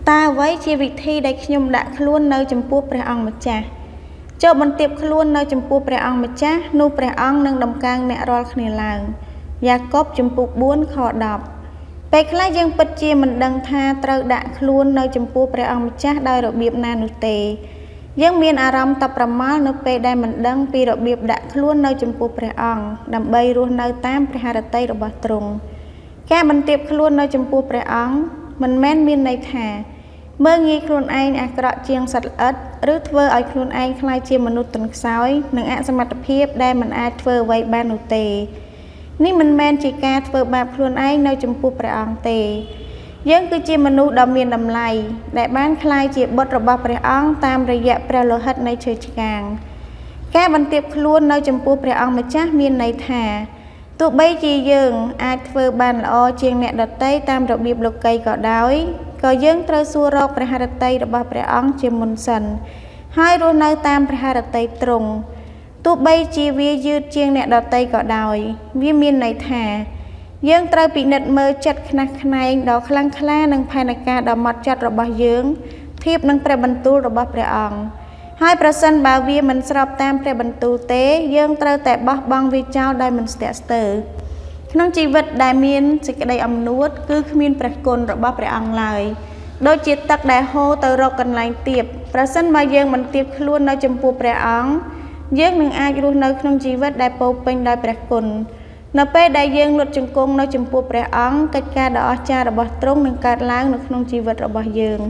ตาไว้ชีวิตที่ได้ขยมดักล้วนในจำพวกព្រះអង្គម្ចាស់เจ้าบันเทียบล้วนในจำพวกព្រះអង្គម្ចាស់นูព្រះអង្គនឹងដំកើងអ្នករាល់គ្នាឡើងយ៉ាកបจำพวก4ខ10ពេលខ្លះយើងពិតជាមិនដឹងថាត្រូវដាក់ខ្លួននៅចំពោះព្រះអង្គម្ចាស់ដោយរបៀបណានោះទេយើងមានអារម្មណ៍តប្រមាល់នៅពេលដែលមិនដឹងពីរបៀបដាក់ខ្លួននៅចំពោះព្រះអង្គដើម្បីរស់នៅតាមព្រះハរតីរបស់ទ្រង់ការបន្ទាបខ្លួននៅចំពោះព្រះអង្គមិនមែនមានន័យថាមើលងាយខ្លួនឯងអាក្រក់ជាងសត្វល្អិតឬធ្វើឲ្យខ្លួនឯងខ្លាចជាមនុស្សទន់ខ្សោយនិងអសមត្ថភាពដែលមិនអាចធ្វើអ្វីបាននោះទេនេះមិនមែនជាការធ្វើបាបខ្លួនឯងនៅចំពោះព្រះអង្គទេយើងគឺជាមនុស្សដ៏មានតម្លៃដែលបានក្លាយជាបុត្ររបស់ព្រះអង្គតាមរយៈព្រះលោហិតនៃឈើឆ្កាងការបន្ទាបខ្លួននៅចំពោះព្រះអង្គម្ចាស់មានន័យថាទោះបីជាយើងអាចធ្វើបានល្អជាងអ្នកដទៃតាមរបៀបលោកីក៏ដោយក៏យើងត្រូវសួររកព្រះハរតីរបស់ព្រះអង្គជាមុនសិនហើយរស់នៅតាមព្រះハរតីទ្រង់ទោះបីជាវាយឺតជាងអ្នកដទៃក៏ដោយវាមានន័យថាយើងត្រូវពិនិត្យមើលចិត្តខ្នះខ្នែងដ៏ខ្លាំងក្លានិងផែនការដ៏ម៉ត់ចត់របស់យើងធៀបនឹងព្រះបន្ទូលរបស់ព្រះអង្គហើយប្រសិនបើវាមិនស្របតាមព្រះបន្ទូលទេយើងត្រូវតែបោះបង់វាចោលដោយមិនស្ទាក់ស្ទើរក្នុងជីវិតដែលមានសេចក្តីអំនួតគឺគ្មានព្រះគុណរបស់ព្រះអង្គឡើយដូចជាទឹកដែលហូរទៅរកកន្លែងទាបប្រសិនបើយើងមិនទាបខ្លួននៅចំពោះព្រះអង្គយើងនឹងអាចរស់នៅក្នុងជីវិតដែលពោរពេញដោយព្រះគុណនៅពេលដែលយើងលុតជង្គង់នៅចំពោះព្រះអង្គកិច្ចការដ៏អស្ចារ្យរបស់ទ្រង់នឹងកើតឡើងនៅក្នុងជីវិតរបស់យើង